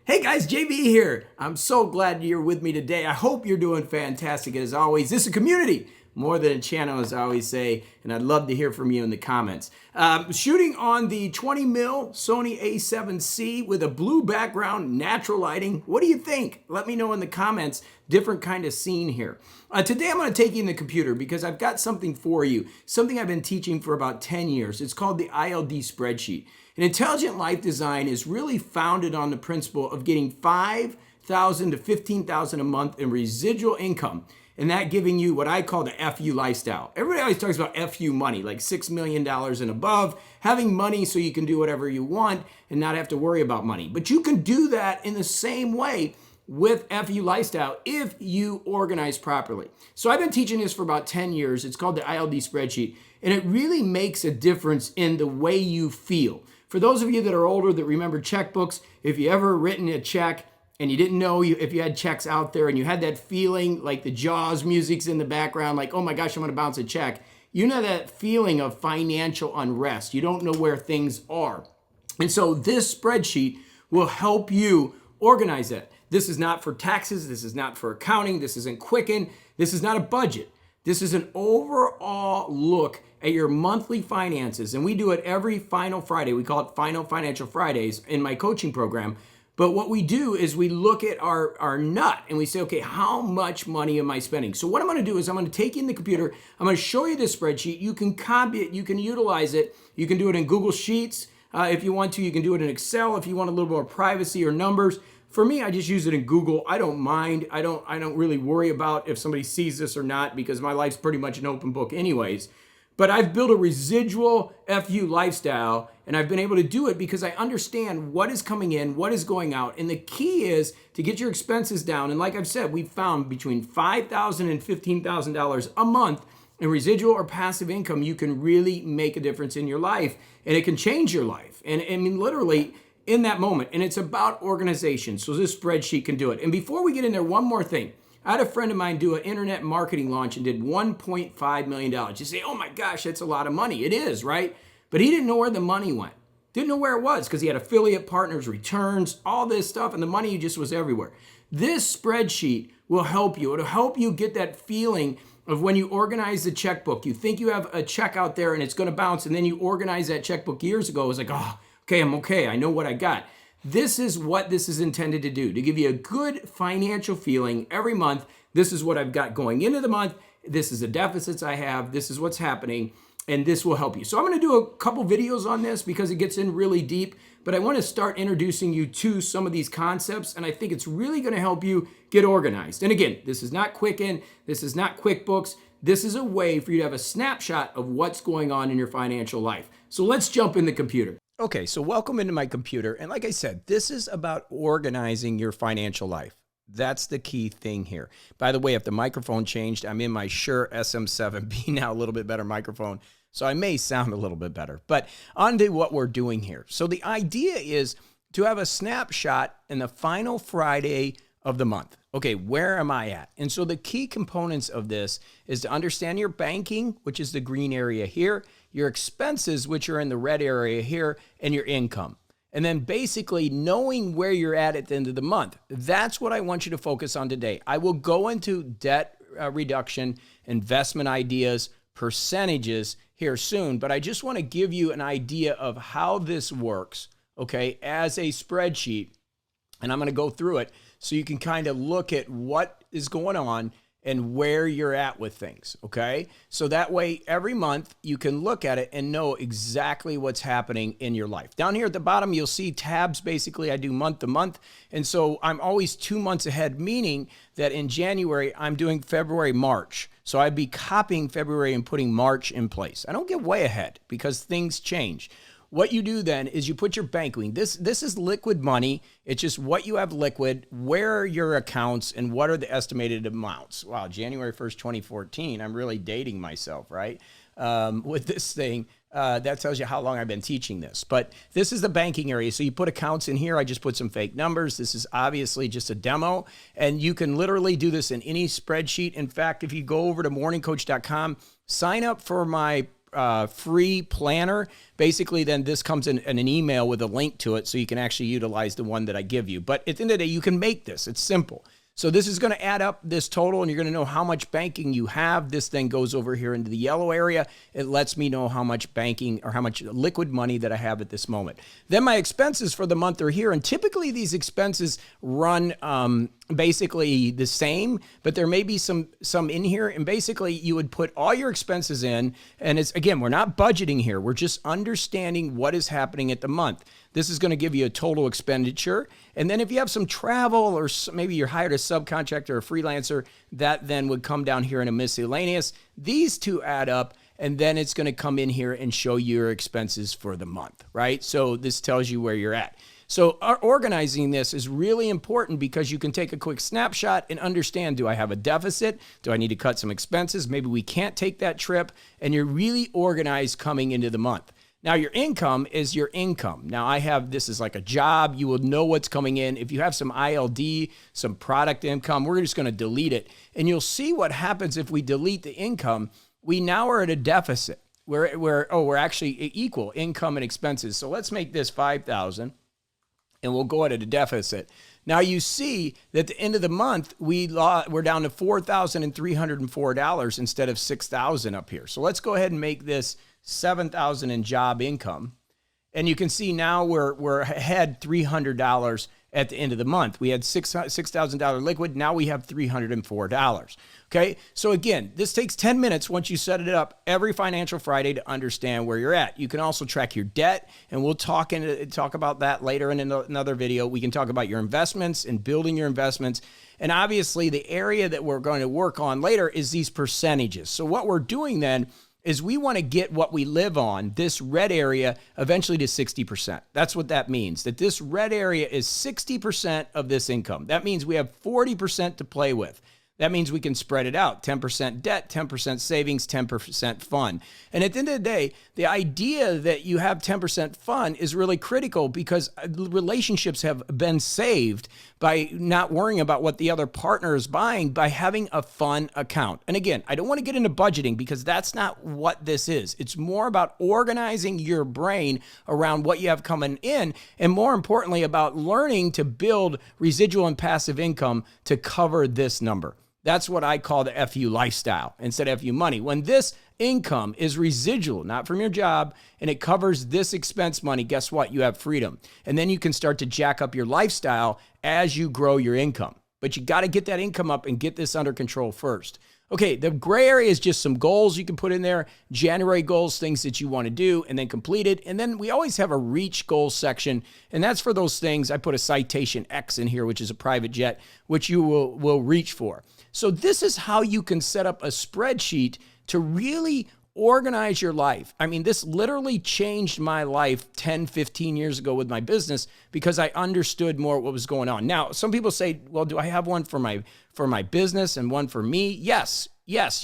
Hey guys, JB here. I'm so glad you're with me today. I hope you're doing fantastic as always. This is a community more than a channel, as I always say, and I'd love to hear from you in the comments. Shooting on the 20 mil Sony a7C with a blue background, natural lighting. What do you think? Let me know in the comments. Different kind of scene here. Today I'm going to take you in the computer because I've got something for you, something I've been teaching for about 10 years. It's called the ILD spreadsheet. And intelligent life design is really founded on the principle of getting $5,000 to $15,000 a month in residual income, and that giving you what I call the FU lifestyle. Everybody always talks about FU money, like $6 million and above, having money so you can do whatever you want and not have to worry about money. But you can do that in the same way with FU lifestyle if you organize properly. So I've been teaching this for about 10 years. It's called the ILD spreadsheet, and it really makes a difference in the way you feel. For those of you that are older that remember checkbooks, if you ever written a check and you didn't know if you had checks out there and you had that feeling like the Jaws music's in the background, like, oh my gosh, I'm gonna bounce a check. You know that feeling of financial unrest. You don't know where things are. And so this spreadsheet will help you organize that. This is not for taxes. This is not for accounting. This isn't Quicken. This is not a budget. This is an overall look at your monthly finances. And we do it every final Friday. We call it Final Financial Fridays in my coaching program. But what we do is we look at our nut and we say, okay, how much money am I spending? So what I'm going to do is I'm going to take you in the computer. I'm going to show you this spreadsheet. You can copy it. You can utilize it. You can do it in Google Sheets. If you want to, you can do it in Excel if you want a little more privacy or numbers. For me, I just use it in Google. I don't mind. I don't really worry about if somebody sees this or not because my life's pretty much an open book anyways. But I've built a residual FU lifestyle, and I've been able to do it because I understand what is coming in, what is going out. And the key is to get your expenses down. And like I've said, we've found between $5,000 and $15,000 a month in residual or passive income, you can really make a difference in your life, and it can change your life. And I mean, literally, in that moment. And it's about organization. So this spreadsheet can do it. And before we get in there, one more thing. I had a friend of mine do an internet marketing launch and did $1.5 million. You say, oh my gosh, that's a lot of money. It is, right? But he didn't know where the money went. Didn't know where it was because he had affiliate partners, returns, all this stuff, and the money just was everywhere. This spreadsheet will help you. It'll help you get that feeling of when you organize the checkbook. You think you have a check out there and it's going to bounce, and then you organize that checkbook years ago. It was like, oh, okay, I'm okay. I know what I got. This is what this is intended to do, to give you a good financial feeling every month. This is what I've got going into the month. This is the deficits I have. This is what's happening, and this will help you. So I'm going to do a couple videos on this because it gets in really deep, but I want to start introducing you to some of these concepts, and I think it's really going to help you get organized. And again, this is not Quicken. This is not QuickBooks. This is a way for you to have a snapshot of what's going on in your financial life. So let's jump in the computer. Okay, so welcome into my computer. And like I said, this is about organizing your financial life. That's the key thing here. By the way, if the microphone changed, I'm in my Shure SM7B now, a little bit better microphone. So I may sound a little bit better. But on to what we're doing here. So the idea is to have a snapshot in the final Friday of the month. Okay, where am I at? And so the key components of this is to understand your banking, which is the green area here, your expenses, which are in the red area here, and your income. And then basically knowing where you're at the end of the month. That's what I want you to focus on today. I will go into debt reduction, investment ideas, percentages here soon, but I just want to give you an idea of how this works, okay, as a spreadsheet. And I'm going to go through it so you can kind of look at what is going on and where you're at with things, okay? So that way, every month, you can look at it and know exactly what's happening in your life. Down here at the bottom, you'll see tabs. Basically, I do month to month, and so I'm always 2 months ahead, meaning that in January, I'm doing February, March. So I'd be copying February and putting March in place. I don't get way ahead because things change. What you do then is you put your banking. This is liquid money. It's just what you have liquid, where are your accounts, and what are the estimated amounts. Wow, January 1st, 2014. I'm really dating myself, right? With this thing. That tells you how long I've been teaching this. But this is the banking area. So you put accounts in here. I just put some fake numbers. This is obviously just a demo. And you can literally do this in any spreadsheet. In fact, if you go over to morningcoach.com, sign up for my free planner, basically then this comes in an email with a link to it so you can actually utilize the one that I give you. But at the end of the day, you can make this. It's simple. So this is going to add up this total, and you're going to know how much banking you have. This then goes over here into the yellow area. It lets me know how much banking or how much liquid money that I have at this moment. Then my expenses for the month are here, and typically these expenses run basically the same, but there may be some in here, and basically you would put all your expenses in, and it's, again, we're not budgeting here. We're just understanding what is happening at the month. This is going to give you a total expenditure. And then if you have some travel or maybe you're hired a subcontractor or a freelancer, that then would come down here in a miscellaneous. These two add up, and then it's going to come in here and show you your expenses for the month, right? So this tells you where you're at. So organizing this is really important because you can take a quick snapshot and understand, do I have a deficit? Do I need to cut some expenses? Maybe we can't take that trip, and you're really organized coming into the month. Now, your income is your income. Now, this is like a job. You will know what's coming in. If you have some ILD, some product income, we're just going to delete it. And you'll see what happens if we delete the income. We now are at a deficit. We're actually equal income and expenses. So let's make this 5,000, and we'll go at a deficit. Now, you see that at the end of the month, we're down to $4,304 instead of $6,000 up here. So let's go ahead and make this $7,000 in job income. And you can see now we're ahead $300 at the end of the month. We had $6,000 liquid. Now we have $304. Okay. So again, this takes 10 minutes once you set it up every financial Friday to understand where you're at. You can also track your debt, and we'll talk about that later in another video. We can talk about your investments and building your investments. And obviously the area that we're going to work on later is these percentages. So what we're doing then is we want to get what we live on, this red area, eventually to 60%. That's what that means, that this red area is 60% of this income. That means we have 40% to play with. That means we can spread it out, 10% debt, 10% savings, 10% fun. And at the end of the day, the idea that you have 10% fun is really critical because relationships have been saved by not worrying about what the other partner is buying by having a fun account. And again, I don't want to get into budgeting because that's not what this is. It's more about organizing your brain around what you have coming in, and more importantly, about learning to build residual and passive income to cover this number. That's what I call the FU lifestyle instead of FU money. When this income is residual, not from your job, and it covers this expense money, guess what? You have freedom. And then you can start to jack up your lifestyle as you grow your income. But you got to get that income up and get this under control first. Okay, the gray area is just some goals you can put in there, January goals, things that you want to do, and then complete it. And then we always have a reach goals section, and that's for those things. I put a Citation X in here, which is a private jet, which you will reach for. So this is how you can set up a spreadsheet to really organize your life. I mean, this literally changed my life 10, 15 years ago with my business because I understood more what was going on. Now, some people say, well, do I have one for my business and one for me? Yes,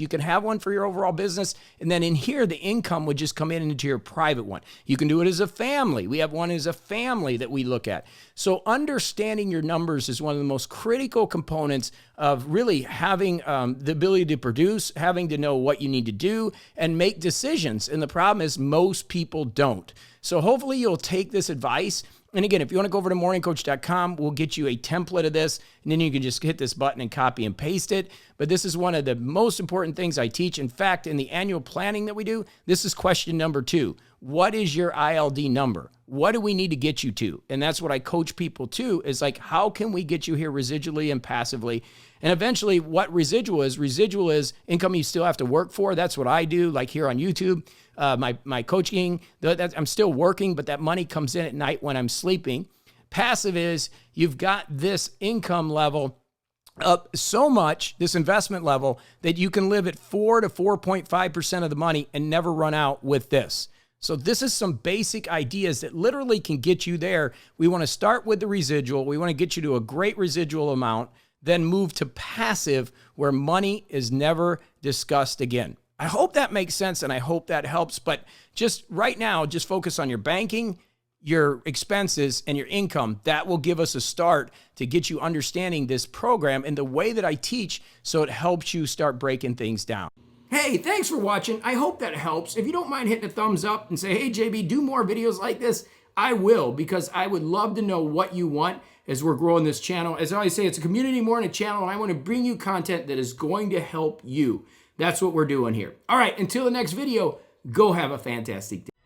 you can have one for your overall business. And then in here, the income would just come in into your private one. You can do it as a family. We have one as a family that we look at. So understanding your numbers is one of the most critical components of really having the ability to produce, having to know what you need to do and make decisions. And the problem is most people don't. So hopefully you'll take this advice. And again, if you want to go over to morningcoach.com, we'll get you a template of this, and then you can just hit this button and copy and paste it. But this is one of the most important things I teach. In fact, in the annual planning that we do, this is question number 2. What is your ILD number? What do we need to get you to? And that's what I coach people to, is like, how can we get you here residually and passively? And eventually what residual is income you still have to work for. That's what I do, like here on YouTube. My coaching, I'm still working, but that money comes in at night when I'm sleeping. Passive is you've got this income level up so much, this investment level, that you can live at 4 to 4.5% of the money and never run out with this. So this is some basic ideas that literally can get you there. We want to start with the residual. We want to get you to a great residual amount, then move to passive where money is never discussed again. I hope that makes sense and I hope that helps. But just right now, just focus on your banking, your expenses, and your income. That will give us a start to get you understanding this program and the way that I teach, so it helps you start breaking things down. Hey, thanks for watching. I hope that helps. If you don't mind hitting a thumbs up and say, hey, JB, do more videos like this, I will, because I would love to know what you want as we're growing this channel. As I always say, it's a community more than a channel, and I want to bring you content that is going to help you. That's what we're doing here. All right, until the next video, go have a fantastic day.